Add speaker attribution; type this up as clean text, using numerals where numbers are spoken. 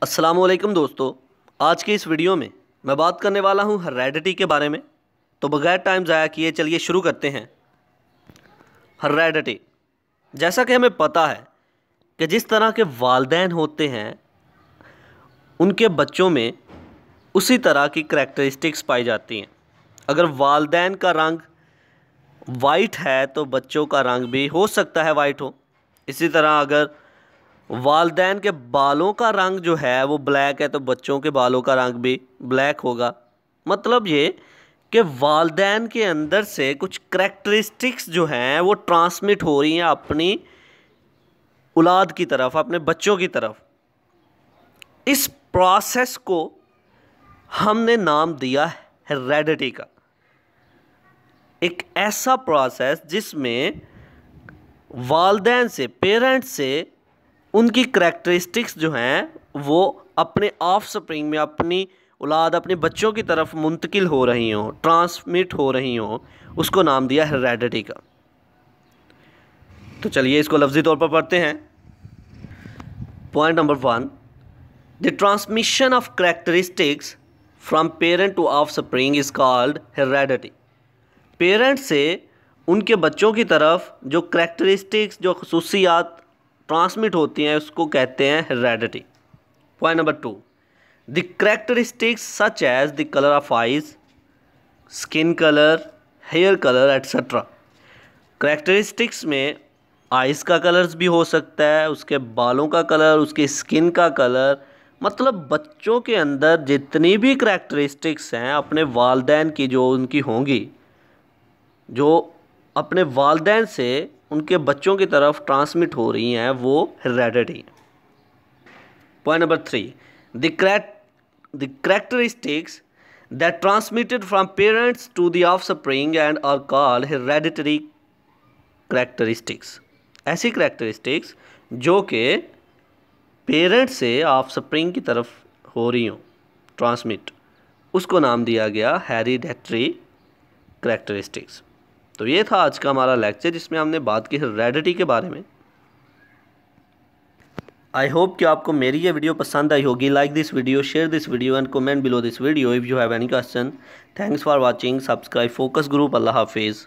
Speaker 1: अस्सलामुअलैकुम दोस्तों, आज की इस वीडियो में मैं बात करने वाला हूँ हेरेडिटी के बारे में। तो बगैर टाइम ज़ाया किए चलिए शुरू करते हैं। हेरेडिटी, जैसा कि हमें पता है कि जिस तरह के वालिदैन होते हैं उनके बच्चों में उसी तरह की करैक्टरिस्टिक्स पाई जाती हैं। अगर वालिदैन का रंग वाइट है तो बच्चों का रंग भी हो सकता है वाइट हो। इसी तरह अगर वालिदैन के बालों का रंग जो है वो ब्लैक है तो बच्चों के बालों का रंग भी ब्लैक होगा। मतलब ये कि वालिदैन के अंदर से कुछ करैक्टरिस्टिक्स जो हैं वो ट्रांसमिट हो रही हैं अपनी औलाद की तरफ, अपने बच्चों की तरफ। इस प्रोसेस को हमने नाम दिया है हेरेडिटी का। एक ऐसा प्रोसेस जिसमें वालिदैन से, पेरेंट्स से उनकी करैक्टरिस्टिक्स जो हैं वो अपने ऑफस्प्रिंग में, अपनी औलाद, अपने बच्चों की तरफ मुंतकिल हो रही हों, ट्रांसमिट हो रही हों, उसको नाम दिया हेरेडिटी का। तो चलिए इसको लफ्ज़ी तौर पर पढ़ते हैं। Point number 1, the transmission of characteristics from parent to offspring is called heredity. Parent से उनके बच्चों की तरफ जो करैक्टरिस्टिक्स, जो खसूसियात ट्रांसमिट होती हैं उसको कहते हैं heredity. Point number 2, the characteristics such as the colour of eyes, skin colour, hair colour etcetera. Characteristics में आइज का कलर्स भी हो सकता है, उसके बालों का कलर, उसकी स्किन का कलर। मतलब बच्चों के अंदर जितनी भी करैक्टरिस्टिक्स हैं अपने वालिदैन की जो उनकी होंगी, जो अपने वालिदैन से उनके बच्चों की तरफ ट्रांसमिट हो रही हैं, वो heredity. Point number 3, the characteristics that transmitted from parents to the offspring and are called hereditary characteristics. ऐसी करैक्टरिस्टिक्स जो कि पेरेंट से ऑफस्प्रिंग की तरफ हो रही हों ट्रांसमिट, उसको नाम दिया गया हेरिडेटरी करैक्टरिस्टिक्स। तो ये था आज का हमारा लेक्चर जिसमें हमने बात की हेरेडिटी के बारे में। आई होप कि आपको मेरी ये वीडियो पसंद आई होगी। Like this video, share this video and comment below this video if you have any question. Thanks for watching. Subscribe focus group. अल्लाह हाफिज़।